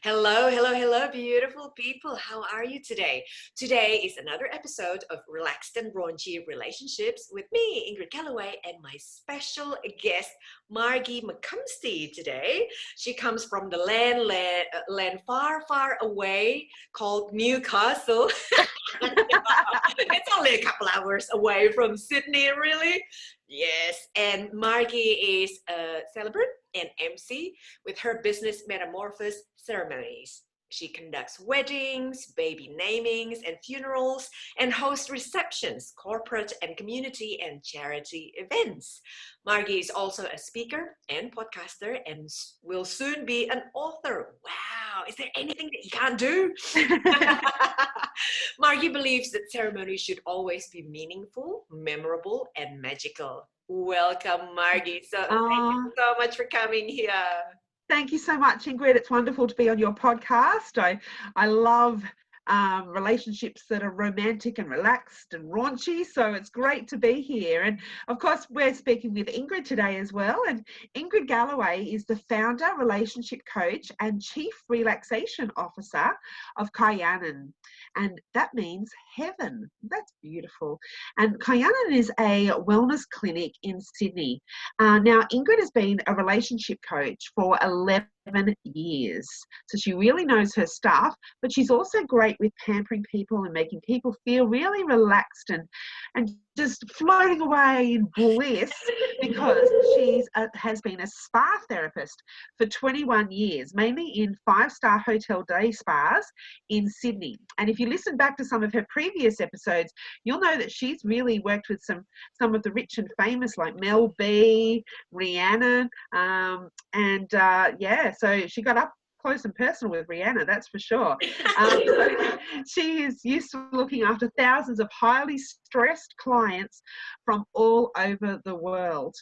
Hello, hello, hello, beautiful people. How are you today? Today is another episode of Relaxed and Raunchy Relationships with me, Ingrid Galloway, and my special guest, Margie McCumstie today. She comes from the land far, far away called Newcastle. It's only a couple hours away from Sydney, really. Yes, and Margie is a celebrant and MC with her business Metamorphosis Ceremonies. She conducts weddings, baby namings, and funerals, and hosts receptions, corporate and community and charity events. Margie is also a speaker and podcaster and will soon be an author. Wow, is there anything that you can't do? Margie believes that ceremonies should always be meaningful, memorable, and magical. Welcome, Margie. Thank you so much for coming here. Thank you so much, Ingrid. It's wonderful to be on your podcast. I love relationships that are romantic and relaxed and raunchy, so it's great to be here. And of course, we're speaking with Ingrid today as well. And Ingrid Galloway is the founder, relationship coach, and chief relaxation officer of KAHYANGAN, and that means heaven. That's beautiful. And KAHYANGAN is a wellness clinic in Sydney. Now, Ingrid has been a relationship coach for 11 years, so she really knows her stuff, but she's also great with pampering people and making people feel really relaxed and just floating away in bliss, because she has been a spa therapist for 21 years, mainly in 5-star hotel day spas in Sydney. And if you listen back to some of her previous episodes, you'll know that she's really worked with some of the rich and famous like Mel B, Rihanna, so she got up close and personal with Rihanna, that's for sure. She is used to looking after thousands of highly stressed clients from all over the world.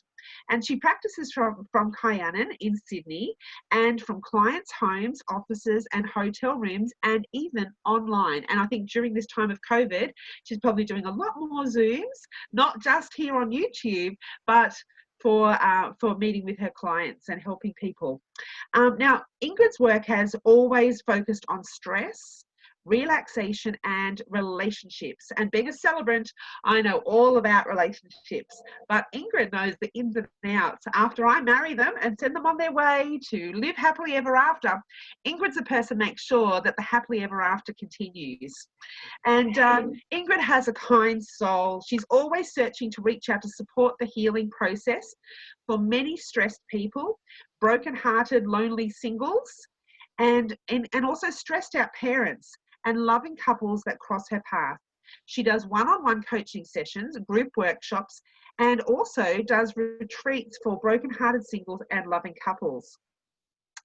And she practices from KAHYANGAN in Sydney and from clients' homes, offices and hotel rooms, and even online. And I think during this time of COVID, she's probably doing a lot more Zooms, not just here on YouTube, but for meeting with her clients and helping people. Now, Ingrid's work has always focused on stress, relaxation and relationships. And being a celebrant, I know all about relationships, but Ingrid knows the ins and outs. After I marry them and send them on their way to live happily ever after, Ingrid's the person who makes sure that the happily ever after continues. And Ingrid has a kind soul. She's always searching to reach out to support the healing process for many stressed people, broken-hearted, lonely singles, and also stressed out parents and loving couples that cross her path. She does one-on-one coaching sessions, group workshops, and also does retreats for broken-hearted singles and loving couples.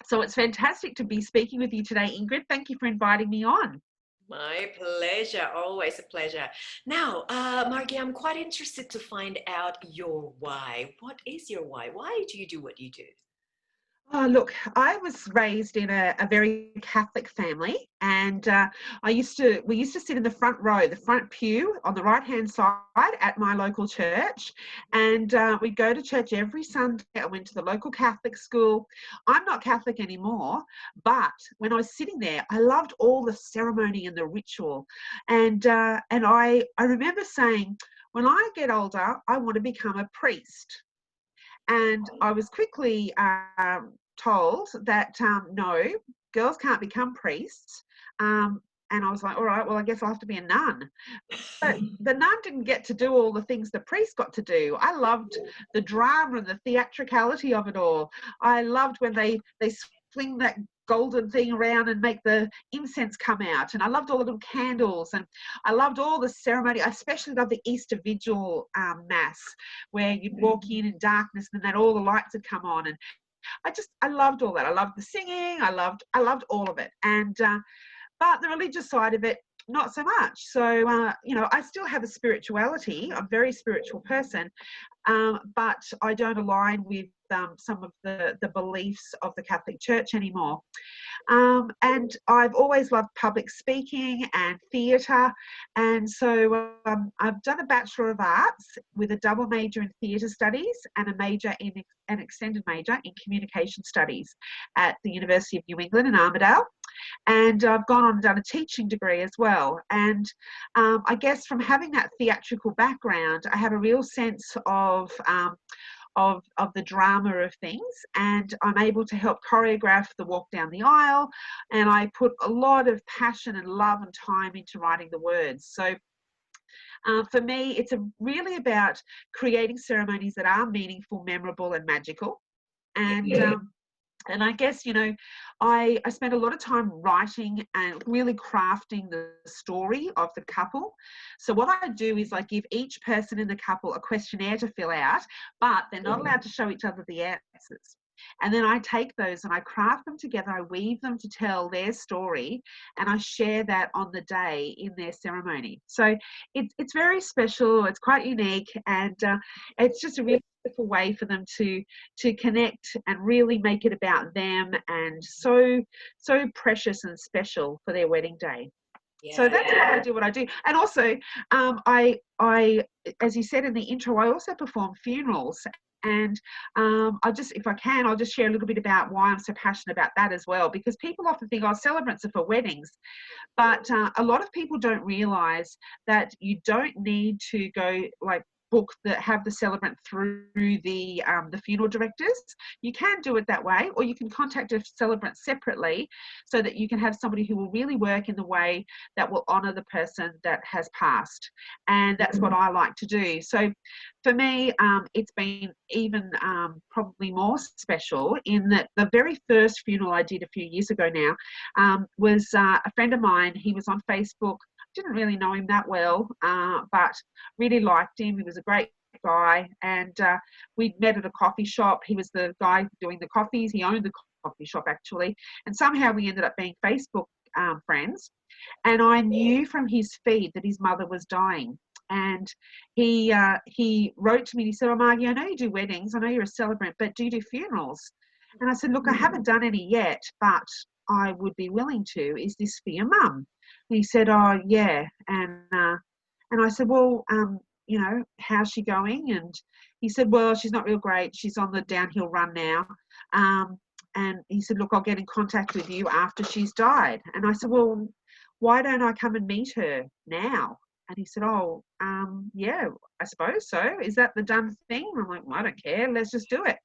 So it's fantastic to be speaking with you today, Ingrid. Thank you for inviting me on. My pleasure, always a pleasure. Now, Margie, I'm quite interested to find out your why. What is your why? Why do you do what you do? Oh, look, I was raised in a very Catholic family, and we used to sit in the front row, the front pew on the right-hand side at my local church, and we'd go to church every Sunday. I went to the local Catholic school. I'm not Catholic anymore, but when I was sitting there, I loved all the ceremony and the ritual, and I remember saying, when I get older, I want to become a priest. And I was quickly told that no, girls can't become priests. And I was like, all right, well, I guess I'll have to be a nun. But the nun didn't get to do all the things the priest got to do. I loved the drama and the theatricality of it all. I loved when they swing that golden thing around and make the incense come out, and I loved all the little candles, and I loved all the ceremony. I especially loved the Easter Vigil Mass, where you'd walk in darkness and then all the lights would come on, and I loved all that. I loved the singing. I loved all of it, and but the religious side of it, not so much. So I still have a spirituality. I'm a very spiritual person, but I don't align with some of the beliefs of the Catholic Church anymore. And I've always loved public speaking and theatre, and so I've done a Bachelor of Arts with a double major in theatre studies and a major in an extended major in communication studies at the University of New England in Armidale. And I've gone on and done a teaching degree as well. And I guess from having that theatrical background, I have a real sense of the drama of things, and I'm able to help choreograph the walk down the aisle, and I put a lot of passion and love and time into writing the words. So for me, it's really about creating ceremonies that are meaningful, memorable and magical. And and I guess, you know, I spent a lot of time writing and really crafting the story of the couple. So what I do is I give each person in the couple a questionnaire to fill out, but they're not allowed to show each other the answers. And then I take those and I craft them together, I weave them to tell their story, and I share that on the day in their ceremony. So it's very special, it's quite unique, and it's just a really beautiful way for them to connect and really make it about them, and so precious and special for their wedding day. So that's why I do what I do. And also, I, as you said in the intro, I also perform funerals. And I just, if I can, I'll just share a little bit about why I'm so passionate about that as well, because people often think, oh, celebrants are for weddings. But a lot of people don't realise that you don't need to go like book that have the celebrant through the funeral directors. You can do it that way, or you can contact a celebrant separately so that you can have somebody who will really work in the way that will honour the person that has passed. And that's what I like to do. So for me, it's been even probably more special in that the very first funeral I did a few years ago now was a friend of mine. He was on Facebook. Didn't really know him that well, but really liked him. He was a great guy, and we met at a coffee shop. He was the guy doing the coffees. He owned the coffee shop actually, and somehow we ended up being Facebook friends. And I knew from his feed that his mother was dying. And he wrote to me and he said, oh, Margie, I know you do weddings. I know you're a celebrant, but do you do funerals? And I said, look, I haven't done any yet, but I would be willing to. Is this for your mum? And he said, oh, yeah. And I said, well, you know, how's she going? And he said, well, she's not real great. She's on the downhill run now. And he said, look, I'll get in contact with you after she's died. And I said, well, why don't I come and meet her now? And he said, oh, yeah, I suppose so. Is that the done thing? And I'm like, well, I don't care. Let's just do it.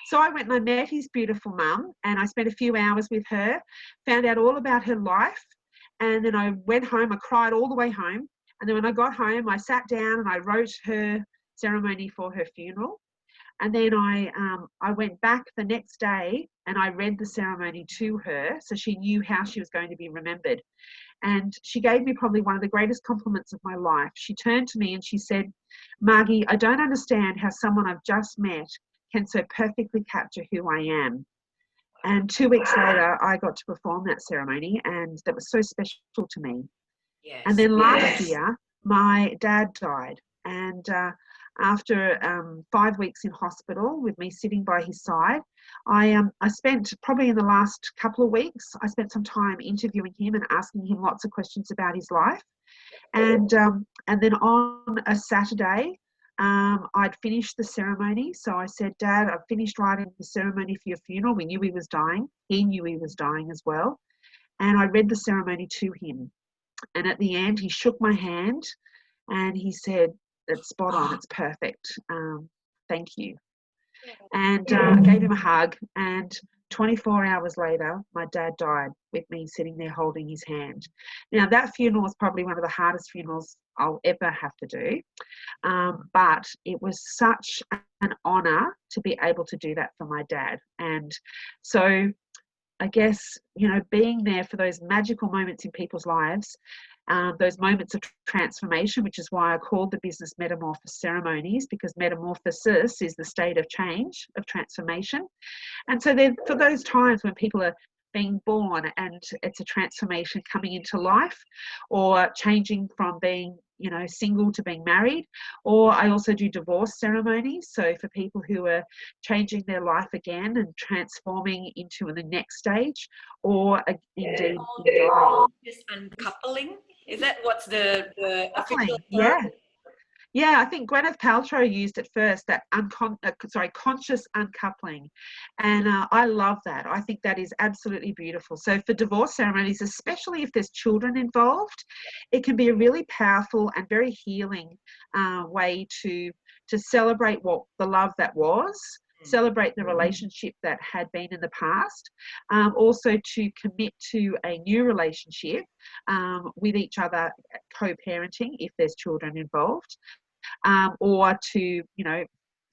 So I went and I met his beautiful mum, and I spent a few hours with her, found out all about her life. And then I went home. I cried all the way home. And then when I got home, I sat down and I wrote her ceremony for her funeral. And then I went back the next day and I read the ceremony to her so she knew how she was going to be remembered. And she gave me probably one of the greatest compliments of my life. She turned to me and she said, Margie, I don't understand how someone I've just met can so perfectly capture who I am. And 2 weeks later, I got to perform that ceremony, and that was so special to me. Yes. And then last year, my dad died. And after 5 weeks in hospital with me sitting by his side, I spent probably in the last couple of weeks, I spent some time interviewing him and asking him lots of questions about his life. And then on a Saturday, I'd finished the ceremony. So I said, Dad, I've finished writing the ceremony for your funeral. We knew he was dying. He knew he was dying as well. And I read the ceremony to him. And at the end, he shook my hand and he said, it's spot on, it's perfect. Thank you. And I gave him a hug, and 24 hours later, my dad died with me sitting there holding his hand. Now, that funeral was probably one of the hardest funerals I'll ever have to do, but it was such an honour to be able to do that for my dad. And so I guess, you know, being there for those magical moments in people's lives, those moments of transformation, which is why I called the business Metamorphosis Ceremonies, because metamorphosis is the state of change, of transformation. And so then for those times when people are being born and it's a transformation coming into life, or changing from being, you know, single to being married, or I also do divorce ceremonies. So for people who are changing their life again and transforming into the next stage, or indeed just uncoupling. Is that what's the official term? Yeah. Yeah, I think Gwyneth Paltrow used it first, that conscious uncoupling. And I love that. I think that is absolutely beautiful. So for divorce ceremonies, especially if there's children involved, it can be a really powerful and very healing way to celebrate what the love that was, celebrate the relationship that had been in the past, also to commit to a new relationship with each other, co-parenting if there's children involved, or to,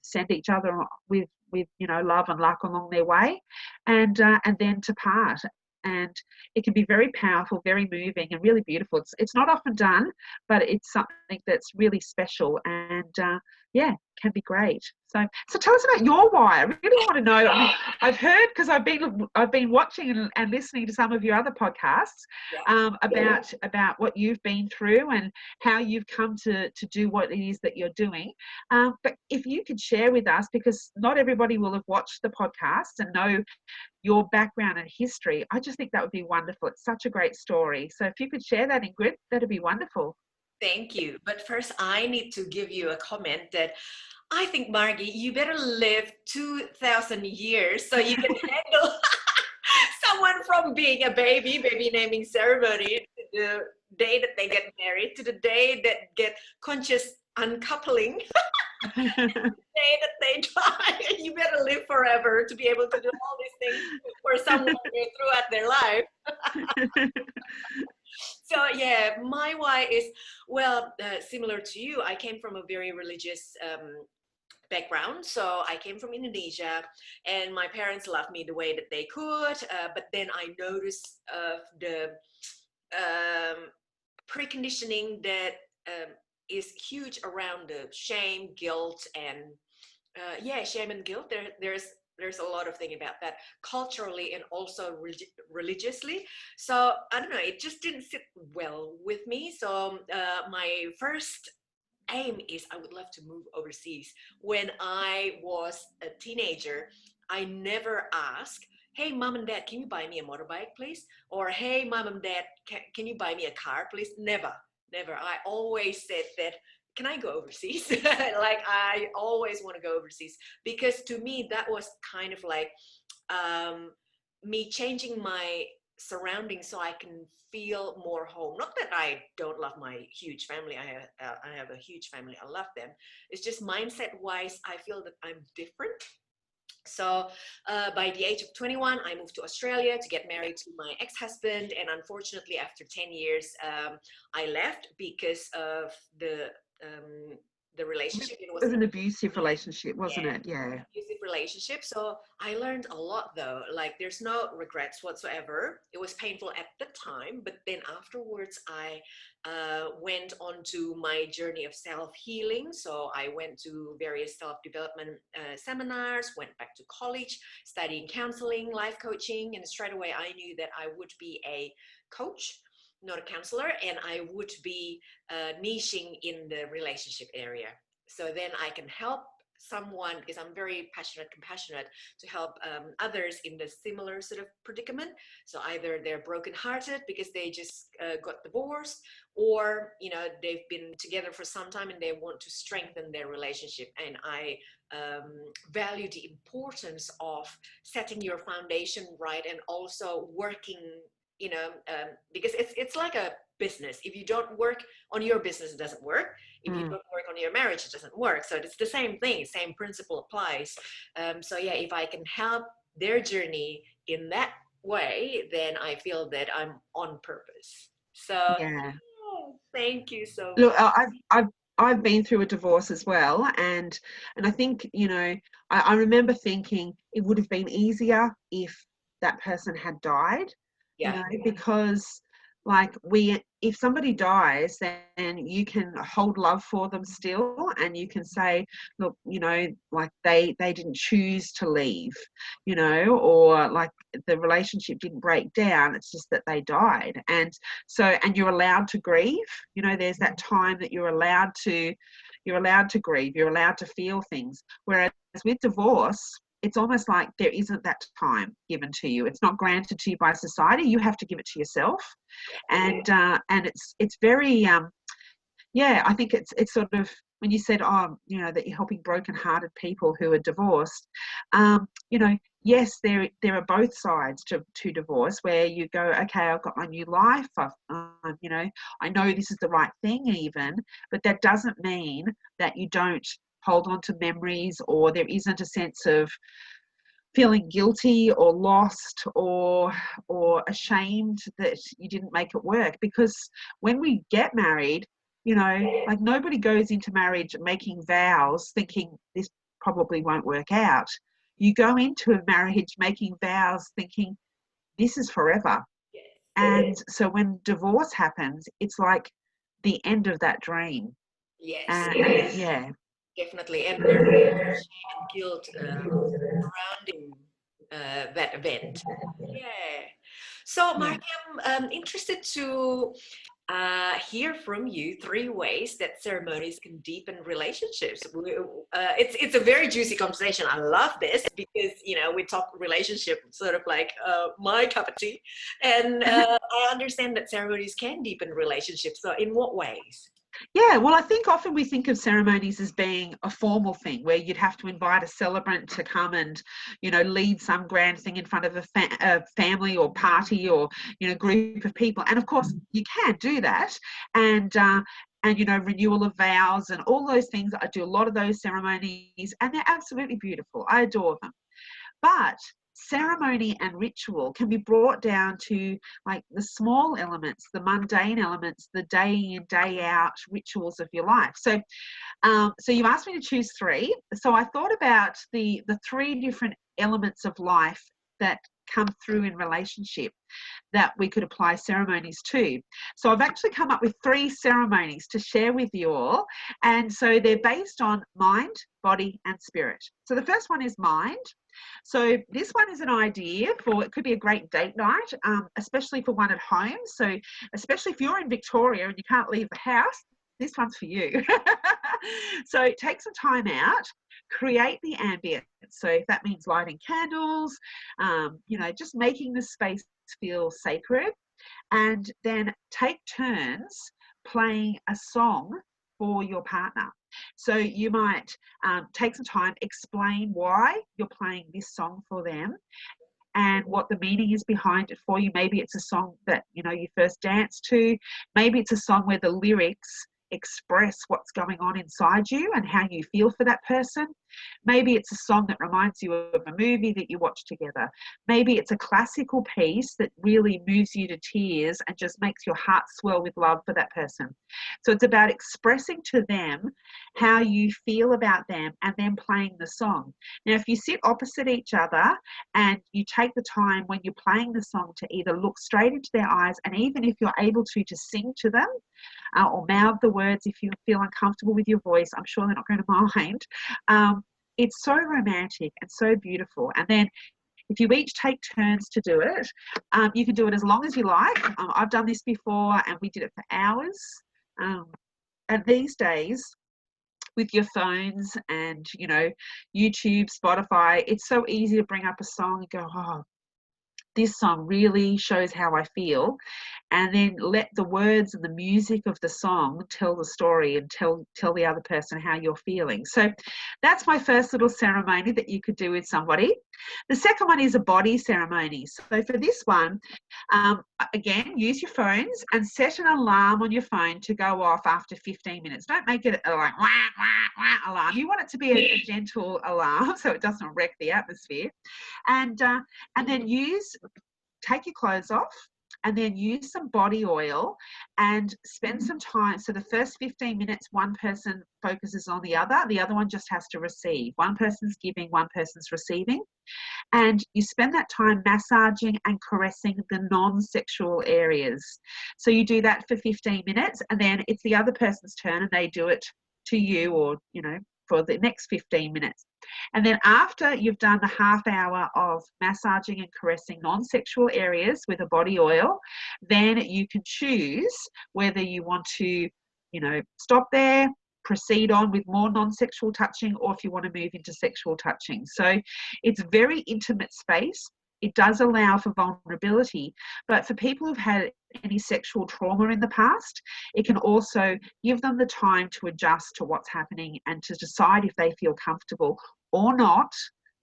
send each other with love and luck along their way, and then to part. And it can be very powerful, very moving, and really beautiful. It's not often done, but it's something that's really special, and yeah, can be great. So tell us about your why. I really want to know. I mean, I've heard, because I've been watching and listening to some of your other podcasts, about what you've been through and how you've come to do what it is that you're doing. But if you could share with us, because not everybody will have watched the podcast and know your background and history, I just think that would be wonderful. It's such a great story. So if you could share that, Ingrid, that'd be wonderful. Thank you. But first, I need to give you a comment that I think, Margie, you better live 2,000 years so you can handle someone from being a baby naming ceremony, to the day that they get married, to the day that get conscious uncoupling, day that they die. You better live forever to be able to do all these things for someone throughout their life. So yeah, my why is, well, similar to you. I came from a very religious background. So I came from Indonesia, and my parents loved me the way that they could. But then I noticed the preconditioning that is huge around the shame, guilt, and shame and guilt. There's a lot of thing about that culturally and also religiously. So I don't know, it just didn't sit well with me. So my first aim is I would love to move overseas. When I was a teenager, I never asked, hey, mom and dad, can you buy me a motorbike, please? Or hey, mom and dad, can you buy me a car, please? Never, never. I always said that, can I go overseas? Like, I always want to go overseas, because to me, that was kind of like me changing my surroundings so I can feel more home. Not that I don't love my huge family. I have a huge family. I love them. It's just mindset wise, I feel that I'm different. So by the age of 21, I moved to Australia to get married to my ex-husband. And unfortunately, after 10 years, I left because of the relationship. It It was an abusive relationship, wasn't it? Yeah. abusive relationship. So I learned a lot, though. Like, there's no regrets whatsoever. It was painful at the time, but then afterwards I went on to my journey of self-healing. So I went to various self-development seminars, went back to college, studying counseling, life coaching, and straight away I knew that I would be a coach, not a counselor, and I would be niching in the relationship area. So then I can help someone, because I'm very passionate, compassionate, to help others in the similar sort of predicament. So either they're brokenhearted because they just got divorced, or they've been together for some time and they want to strengthen their relationship. And I value the importance of setting your foundation right, and also working, because it's like a business. If you don't work on your business, it doesn't work. If you don't work on your marriage, it doesn't work. So it's the same thing, same principle applies. So yeah, if I can help their journey in that way, then I feel that I'm on purpose. So Yeah. thank you so Look, much. I've been through a divorce as well, and I think, I remember thinking it would have been easier if that person had died, Yeah. because like if somebody dies, then you can hold love for them still, and you can say, look, like they didn't choose to leave, or like the relationship didn't break down, it's just that they died. And you're allowed to grieve. There's that time that you're allowed to grieve, you're allowed to feel things. Whereas with divorce, it's almost like there isn't that time given to you. It's not granted to you by society. You have to give it to yourself. And it's very, I think it's sort of, when you said, oh, that you're helping broken-hearted people who are divorced, yes, there are both sides to divorce, where you go, okay, I've got my new life, I know this is the right thing even, but that doesn't mean that you don't hold on to memories, or there isn't a sense of feeling guilty or lost or ashamed that you didn't make it work. Because when we get married, like, nobody goes into marriage making vows thinking this probably won't work out. You go into a marriage making vows thinking this is forever. And so when divorce happens, it's like the end of that dream. Yes, And yeah. definitely. And there's a lot of shame and guilt surrounding that event. Yeah. So, Yeah. Mark, I'm interested to hear from you 3 ways that ceremonies can deepen relationships. It's a very juicy conversation. I love this because we talk relationship, sort of like my cup of tea, and I understand that ceremonies can deepen relationships. So, in what ways? Yeah, well, I think often we think of ceremonies as being a formal thing where you'd have to invite a celebrant to come and, lead some grand thing in front of a family or party or, group of people. And of course, you can do that. And renewal of vows and all those things. I do a lot of those ceremonies, and they're absolutely beautiful. I adore them. But ceremony and ritual can be brought down to like the small elements, the mundane elements, the day in, day out rituals of your life. So you asked me to choose 3. So I thought about the 3 different elements of life that come through in relationship that we could apply ceremonies to. So I've actually come up with 3 ceremonies to share with you all. And so they're based on mind, body, and spirit. So the first one is mind. So this one is an idea it could be a great date night, especially for one at home. So especially if you're in Victoria and you can't leave the house, this one's for you. So take some time out, create the ambience. So if that means lighting candles, just making the space feel sacred, and then take turns playing a song for your partner. So you might take some time, explain why you're playing this song for them and what the meaning is behind it for you. Maybe it's a song that you first danced to. Maybe it's a song where the lyrics express what's going on inside you and how you feel for that person. Maybe it's a song that reminds you of a movie that you watched together. Maybe it's a classical piece that really moves you to tears and just makes your heart swell with love for that person. So it's about expressing to them how you feel about them and then playing the song. Now, if you sit opposite each other and you take the time when you're playing the song to either look straight into their eyes, and even if you're able to sing to them, or mouth the words if you feel uncomfortable with your voice, I'm sure they're not going to mind. It's so romantic and so beautiful. And then if you each take turns to do it, you can do it as long as you like. I've done this before and we did it for hours. And these days, with your phones and, YouTube, Spotify, it's so easy to bring up a song and go, oh, this song really shows how I feel, and then let the words and the music of the song tell the story and tell the other person how you're feeling. So that's my first little ceremony that you could do with somebody. The second one is a body ceremony. So for this one, again, use your phones and set an alarm on your phone to go off after 15 minutes. Don't make it a like wah, wah, wah alarm. You want it to be a gentle alarm so it doesn't wreck the atmosphere. And then take your clothes off, and then use some body oil and spend some time. So the first 15 minutes, one person focuses on the other one just has to receive. One person's giving, one person's receiving. And you spend that time massaging and caressing the non-sexual areas. So you do that for 15 minutes, and then it's the other person's turn and they do it to you, or, for the next 15 minutes. And then after you've done the half hour of massaging and caressing non-sexual areas with a body oil, then you can choose whether you want to, stop there, proceed on with more non-sexual touching, or if you want to move into sexual touching. So it's very intimate space. it does allow for vulnerability. But for people who've had any sexual trauma in the past, it can also give them the time to adjust to what's happening and to decide if they feel comfortable or not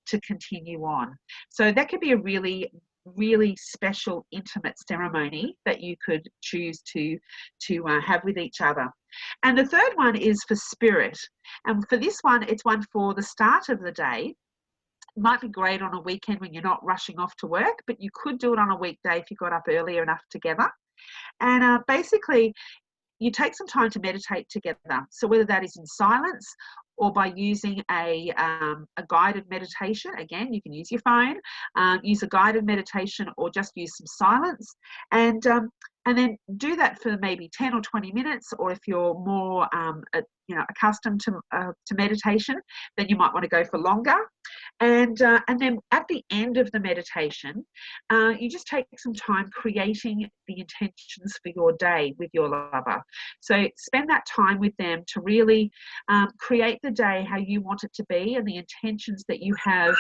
to continue on. So that could be a really special, intimate ceremony that you could choose to have with each other. And the third one is for spirit. And for this one, it's one for the start of the day. It might be great on a weekend when you're not rushing off to work, but you could do it on a weekday if you got up earlier enough together. And basically, you take some time to meditate together. So whether that is in silence or by using a guided meditation, again, you can use your phone, use a guided meditation, or just use some silence, and then do that for maybe 10 or 20 minutes. Or if you're more accustomed to meditation, then you might want to go for longer. And then at the end of the meditation, you just take some time creating the intentions for your day with your lover. So spend that time with them to really create the day how you want it to be and the intentions that you have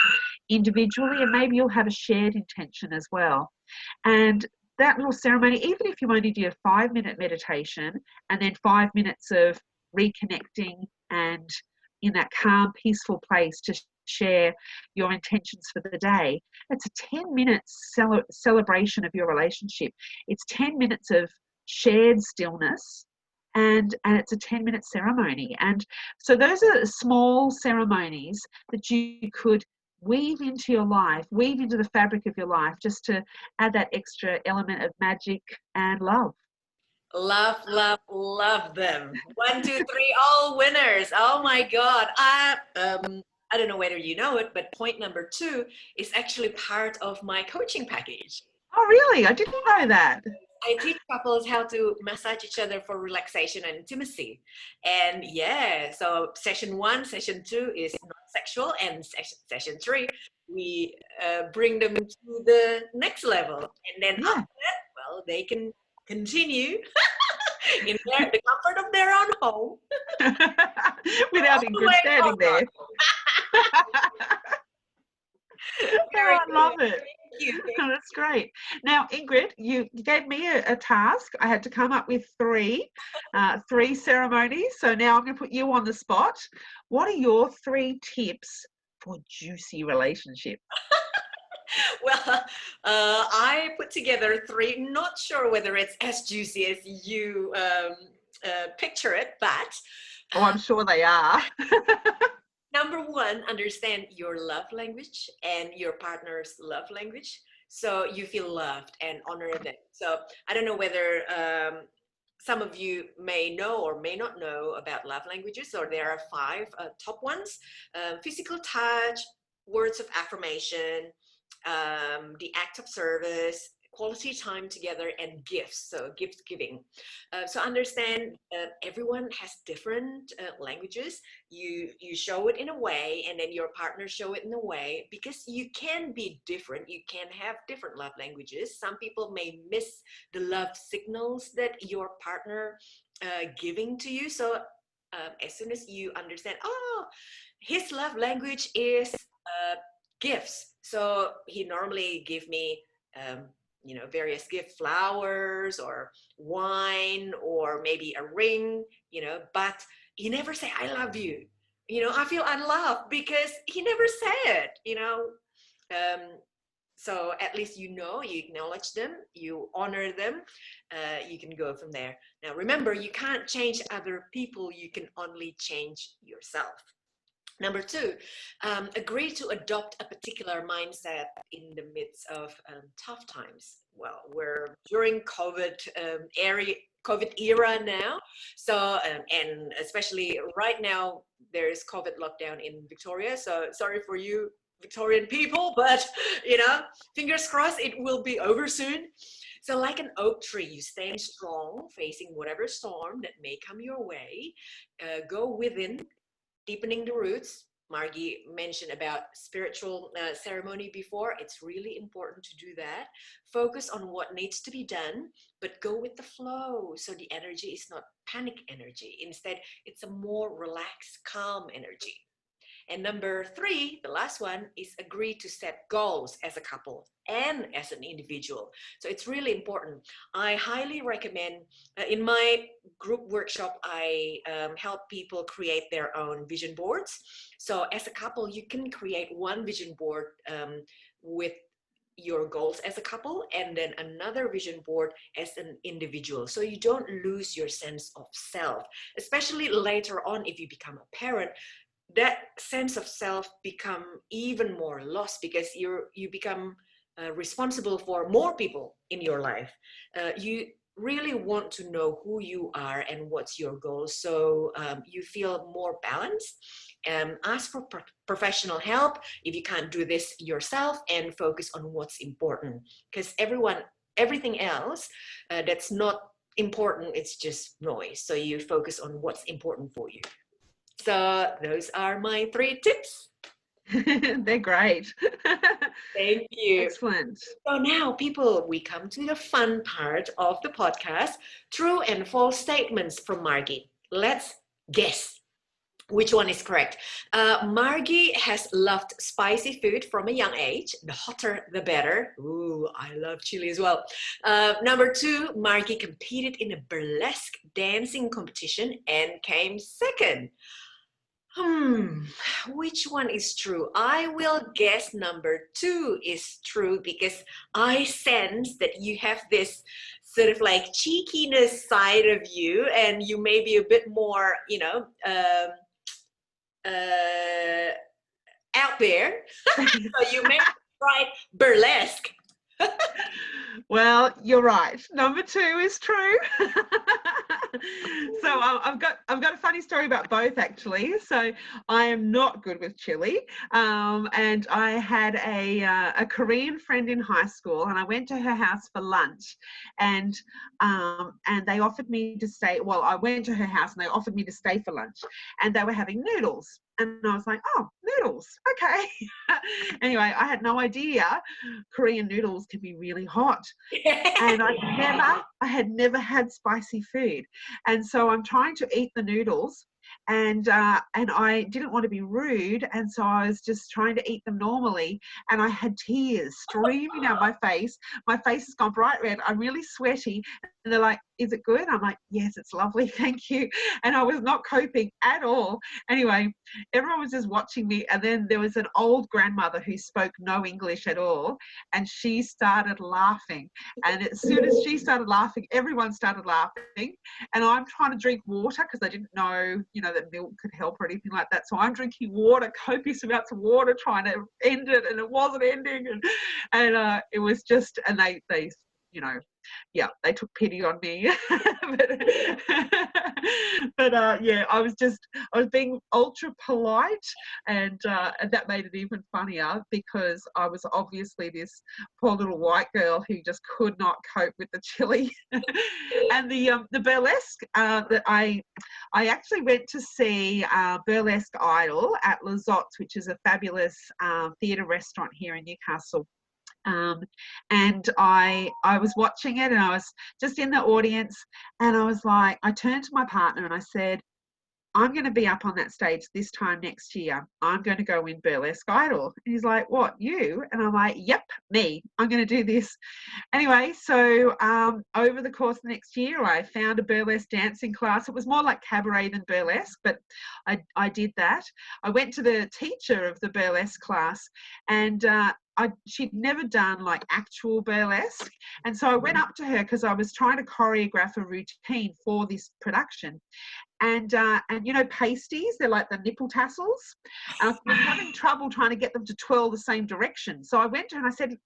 individually, and maybe you'll have a shared intention as well. And that little ceremony, even if you only do a 5-minute meditation and then 5 minutes of reconnecting and in that calm, peaceful place to share your intentions for the day, it's a 10-minute celebration of your relationship. It's 10 minutes of shared stillness, and it's a 10-minute ceremony. And so those are small ceremonies that you could weave into your life, weave into the fabric of your life, just to add that extra element of magic and love. Love, love, love them. 1, 2, 3, all winners. Oh my God. I don't know whether you know it, but point number 2 is actually part of my coaching package. Oh, really? I didn't know that. I teach couples how to massage each other for relaxation and intimacy. And yeah, so session 1, session 2 is non-sexual, and session 3, we bring them to the next level. And then after that, well, they can continue in the comfort of their own home. Without Ingrid standing there. Very I love it. Thank you. That's great. Now, Ingrid, you gave me a task. I had to come up with three ceremonies. So now I'm going to put you on the spot. What are your 3 tips for juicy relationships? Well, I put together 3. Not sure whether it's as juicy as you picture it, but I'm sure they are. number 1, understand your love language and your partner's love language, so you feel loved and honor them. So I don't know whether some of you may know or may not know about love languages, or there are 5 top ones: physical touch, words of affirmation, the act of service, quality time together, and gifts, so gift giving. So understand everyone has different languages. You show it in a way, and then your partner show it in a way, because you can be different. You can have different love languages. Some people may miss the love signals that your partner giving to you. So as soon as you understand, oh, his love language is gifts, so he normally give me various gift, flowers or wine or maybe a ring, but he never say I love you. I feel unloved because he never said, so at least you acknowledge them, you honor them, you can go from there. Now remember, you can't change other people, you can only change yourself. Number 2, agree to adopt a particular mindset in the midst of tough times. Well, we're during COVID era now, so and especially right now there is COVID lockdown in Victoria. So sorry for you Victorian people, but fingers crossed it will be over soon. So like an oak tree, you stand strong, facing whatever storm that may come your way. Go within, deepening the roots. Margie mentioned about spiritual ceremony before. It's really important to do that. Focus on what needs to be done, but go with the flow. So the energy is not panic energy. Instead, it's a more relaxed, calm energy. And number 3, the last one, is agree to set goals as a couple and as an individual. So it's really important. I highly recommend, in my group workshop, I help people create their own vision boards. So as a couple, you can create one vision board with your goals as a couple, and then another vision board as an individual, so you don't lose your sense of self, especially later on if you become a parent. That sense of self become even more lost because you become responsible for more people in your life. You really want to know who you are and what's your goal, so you feel more balanced. Ask for professional help if you can't do this yourself, and focus on what's important, because everything else that's not important, it's just noise. So you focus on what's important for you. So those are my 3 tips. They're great. Thank you. Excellent. So now, people, we come to the fun part of the podcast, true and false statements from Margie. Let's guess which one is correct. Margie has loved spicy food from a young age. The hotter, the better. Ooh, I love chili as well. Number 2, Margie competed in a burlesque dancing competition and came second. Which one is true? I will guess number 2 is true, because I sense that you have this sort of like cheekiness side of you, and you may be a bit more, out there. So you may write burlesque. Well, you're right. Number 2 is true. So I've got a funny story about both, actually. So I am not good with chili, and I had a Korean friend in high school, and I went to her house for lunch, and they offered me to stay. Well, I went to her house and they offered me to stay for lunch, and they were having noodles. And I was like, oh, noodles, okay. Anyway, I had no idea Korean noodles can be really hot. And I had never had spicy food. And so I'm trying to eat the noodles, and I didn't want to be rude, and so I was just trying to eat them normally, and I had tears streaming down my face. My face has gone bright red. I'm really sweaty. And they're like, is it good? I'm like, yes, it's lovely, thank you. And I was not coping at all. Anyway, everyone was just watching me, and then there was an old grandmother who spoke no English at all, and she started laughing. And as soon as she started laughing, everyone started laughing. And I'm trying to drink water because I didn't know, that milk could help or anything like that. So I'm drinking water, copious amounts of water, trying to end it, and it wasn't ending. And it was just, and they yeah, they took pity on me. but yeah, I was being ultra polite, and that made it even funnier, because I was obviously this poor little white girl who just could not cope with the chili. And the burlesque, that I actually went to see Burlesque Idol at Lizottes, which is a fabulous theatre restaurant here in Newcastle. And I was watching it, and I was just in the audience, and I was like, I turned to my partner and I said, I'm going to be up on that stage this time next year. I'm going to go win Burlesque Idol. And he's like, what, you? And I'm like, yep, me. I'm going to do this. Anyway, so over the course of the next year, I found a burlesque dancing class. It was more like cabaret than burlesque, but I did that. I went to the teacher of the burlesque class, and she'd never done like actual burlesque. And so I went up to her because I was trying to choreograph a routine for this production. And pasties, they're like the nipple tassels. And I was having trouble trying to get them to twirl the same direction. So I went to her and I said,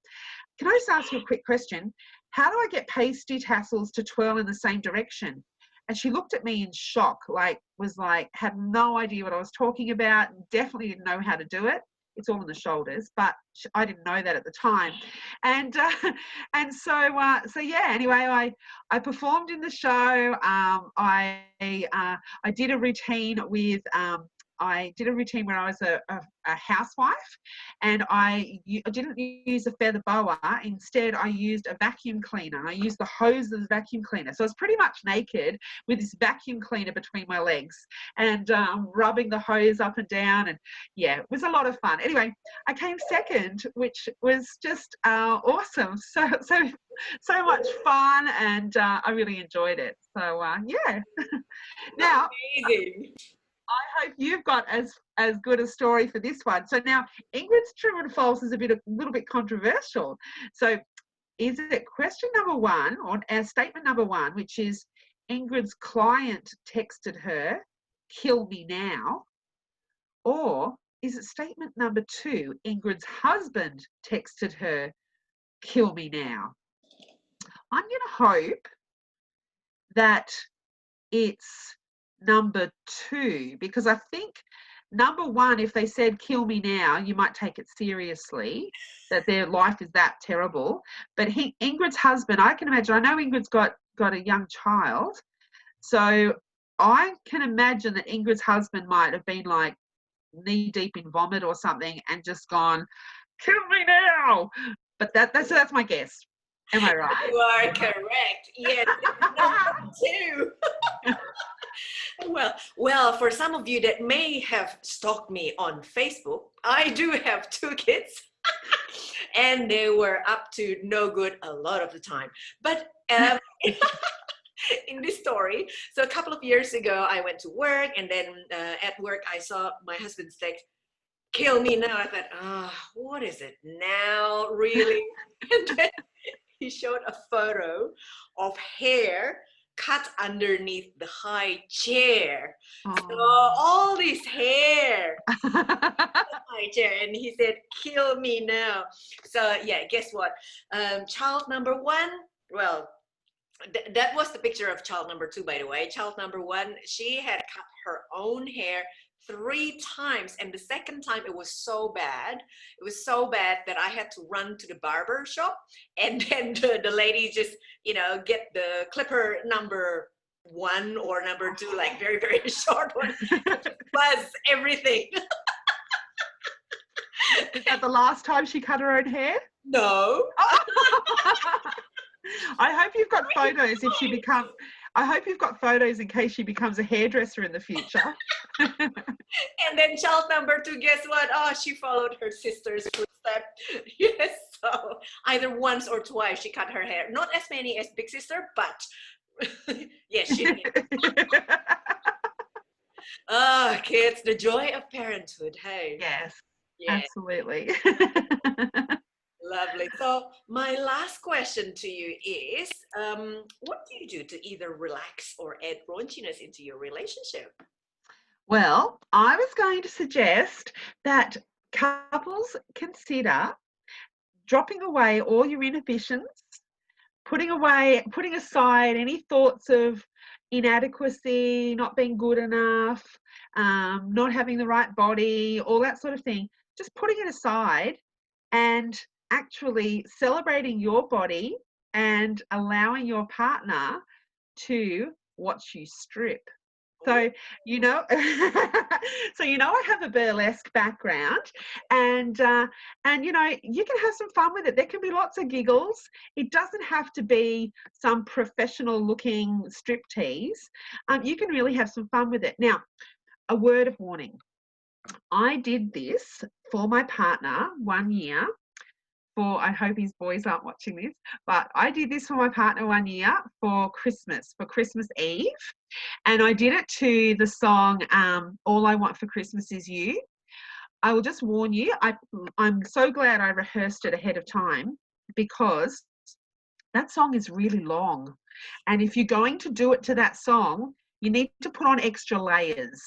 can I just ask you a quick question? How do I get pasty tassels to twirl in the same direction? And she looked at me in shock, had no idea what I was talking about, definitely didn't know how to do it. It's all in the shoulders, but I didn't know that at the time. And so yeah, anyway, I performed in the show. I did a routine with I did a routine when I was a housewife, and I didn't use a feather boa. Instead, I used a vacuum cleaner. I used the hose of the vacuum cleaner. So I was pretty much naked with this vacuum cleaner between my legs and rubbing the hose up and down. And yeah, it was a lot of fun. Anyway, I came second, which was just awesome. So much fun, and I really enjoyed it. So yeah. Now, Amazing. I hope you've got as good a story for this one. So now, Ingrid's true and false is a little bit controversial. So is it question number one, or statement number one, which is Ingrid's client texted her, "Kill me now," or is it statement number two, Ingrid's husband texted her, "Kill me now"? I'm going to hope that it's number two, because I think number one, if they said "kill me now," you might take it seriously, that their life is that terrible. But Ingrid's husband, I can imagine, I know Ingrid's got a young child, so I can imagine that Ingrid's husband might have been like knee deep in vomit or something and just gone, "Kill me now." But that's my guess. Am I right? You are correct. Yes, it's number two. Well, for some of you that may have stalked me on Facebook, I do have two kids, and they were up to no good a lot of the time. But in this story, so a couple of years ago, I went to work, and then at work, I saw my husband's text, "Kill me now." I thought, what is it now, really? And then he showed a photo of hair cut underneath the high chair. So all this hair in the high chair, and he said, "Kill me now." So yeah, guess what? Child number one, well, that was the picture of child number two, by the way. Child number one, she had cut her own hair 3 times, and the second time it was so bad that I had to run to the barber shop, and then the lady just get the clipper number one or number two, like very, very short one, was everything. Is that the last time she cut her own hair? No. I hope you've got photos if she becomes. I hope you've got photos in case she becomes a hairdresser in the future. And then child number two, guess what? She followed her sister's footsteps. Yes, so either once or twice she cut her hair. Not as many as big sister, but yes, she did. Kids, the joy of parenthood. Hey. Yes, Yeah. absolutely. Lovely. So my last question to you is, what do you do to either relax or add raunchiness into your relationship? Well, I was going to suggest that couples consider dropping away all your inhibitions, putting aside any thoughts of inadequacy, not being good enough, not having the right body, all that sort of thing. Just putting it aside and actually celebrating your body and allowing your partner to watch you strip. So, I have a burlesque background, and you can have some fun with it. There can be lots of giggles. It doesn't have to be some professional looking striptease. You can really have some fun with it. Now, a word of warning. I did this for my partner one year. I hope his boys aren't watching this, but I did this for my partner one year for Christmas Eve. And I did it to the song, "All I Want for Christmas Is You." I will just warn you, I'm so glad I rehearsed it ahead of time, because that song is really long. And if you're going to do it to that song, you need to put on extra layers,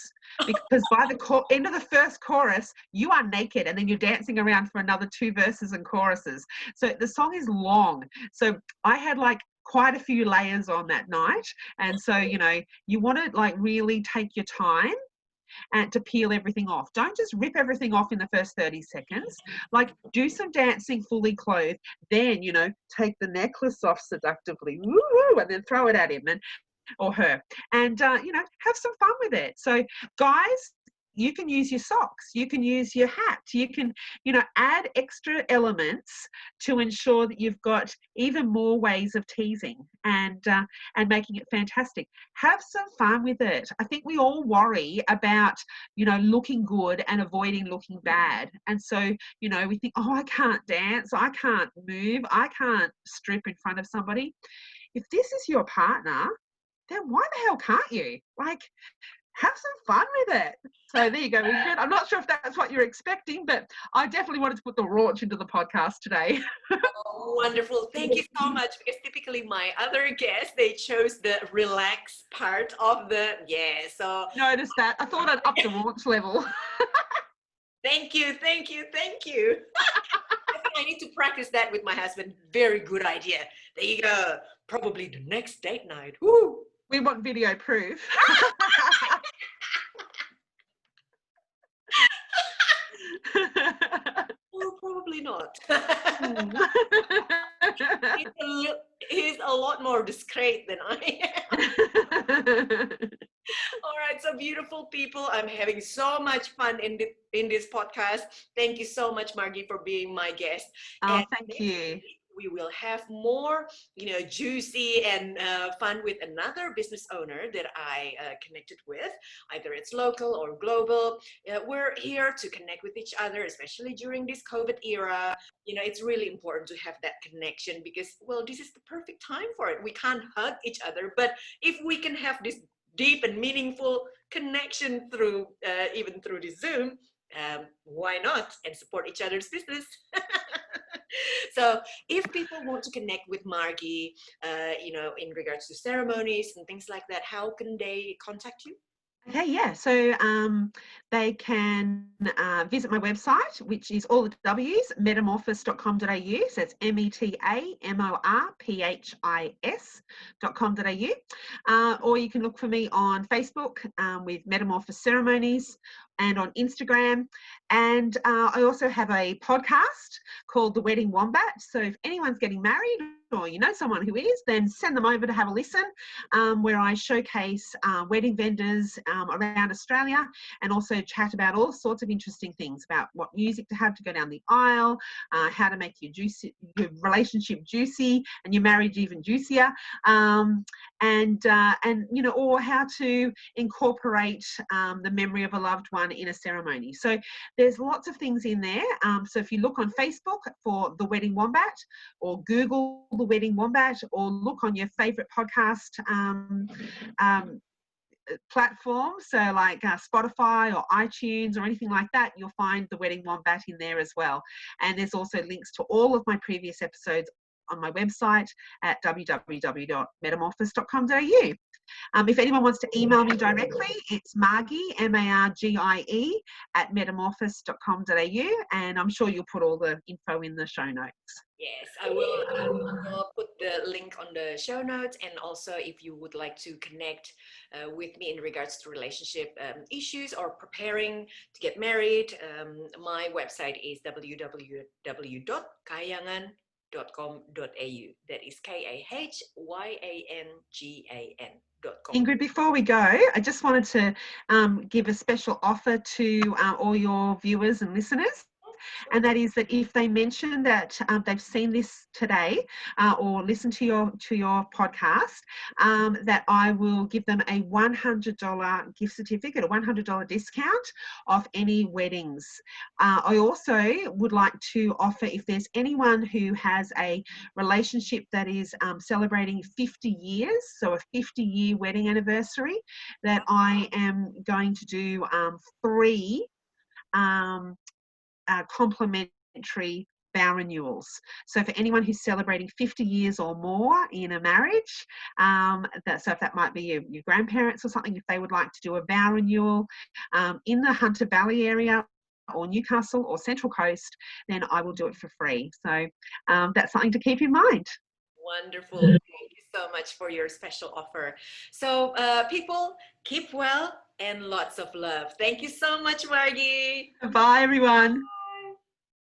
because by the end of the first chorus, you are naked, and then you're dancing around for another 2 verses and choruses. So the song is long. So I had quite a few layers on that night. And so, you want to really take your time and to peel everything off. Don't just rip everything off in the first 30 seconds. Do some dancing fully clothed, then, take the necklace off seductively, woo, and then throw it at him or her, and have some fun with it. So guys, you can use your socks, you can use your hat, you can, add extra elements to ensure that you've got even more ways of teasing and making it fantastic. Have some fun with it. I think we all worry about, looking good and avoiding looking bad. And so, we think, oh, I can't dance, I can't move, I can't strip in front of somebody. If this is your partner, then why the hell can't you? Like, have some fun with it. So there you go, Ingrid. I'm not sure if that's what you're expecting, but I definitely wanted to put the raunch into the podcast today. Oh, wonderful. Thank you so much, because typically my other guests, they chose the relax part of the, so. Notice that. I thought I'd up the raunch level. Thank you. I think I need to practice that with my husband. Very good idea. There you go. Probably the next date night. Woo! We want video proof. Well, probably not. He's a lot more discreet than I am. All right, so beautiful people, I'm having so much fun in this podcast. Thank you so much, Margie, for being my guest. Oh, and thank you. We will have more, juicy and fun with another business owner that I connected with. Either it's local or global. We're here to connect with each other, especially during this COVID era. It's really important to have that connection because, well, this is the perfect time for it. We can't hug each other, but if we can have this deep and meaningful connection through even through the Zoom, why not, and support each other's business. So if people want to connect with Margie, in regards to ceremonies and things like that, how can they contact you? Okay, yeah. So they can visit my website, which is all the W's, metamorphos.com.au. So it's metamorphis.com.au. Or you can look for me on Facebook with Metamorphos Ceremonies, and on Instagram. And I also have a podcast called The Wedding Wombat. So if anyone's getting married or you know someone who is, then send them over to have a listen, where I showcase wedding vendors around Australia, and also chat about all sorts of interesting things about what music to have to go down the aisle, how to make your relationship juicy and your marriage even juicier, or how to incorporate the memory of a loved one in a ceremony. So there's lots of things in there. So if you look on Facebook for The Wedding Wombat, or Google The Wedding Wombat, or look on your favorite podcast platform, so like Spotify or iTunes or anything like that, you'll find The Wedding Wombat in there as well. And there's also links to all of my previous episodes on my website at www.metamorphos.com.au. If anyone wants to email me directly, it's Margie, Margie, at metamorphos.com.au, and I'm sure you'll put all the info in the show notes. Yes, I will. I'll put the link on the show notes. And also, if you would like to connect with me in regards to relationship issues or preparing to get married, my website is www.kahyangan.com.au. That is KAHYANGAN.com. Ingrid, before we go, I just wanted to give a special offer to all your viewers and listeners. And that is that if they mention that they've seen this today or listened to your podcast, that I will give them a $100 gift certificate, a $100 discount off any weddings. I also would like to offer, if there's anyone who has a relationship that is celebrating 50 years, so a 50-year wedding anniversary, that I am going to do 3 complimentary vow renewals. So for anyone who's celebrating 50 years or more in a marriage, so if that might be your grandparents or something, if they would like to do a vow renewal in the Hunter Valley area or Newcastle or Central Coast, then I will do it for free. So that's something to keep in mind. Wonderful. Thank you so much for your special offer. So people, keep well and lots of love. Thank you so much, Margie. Bye, everyone.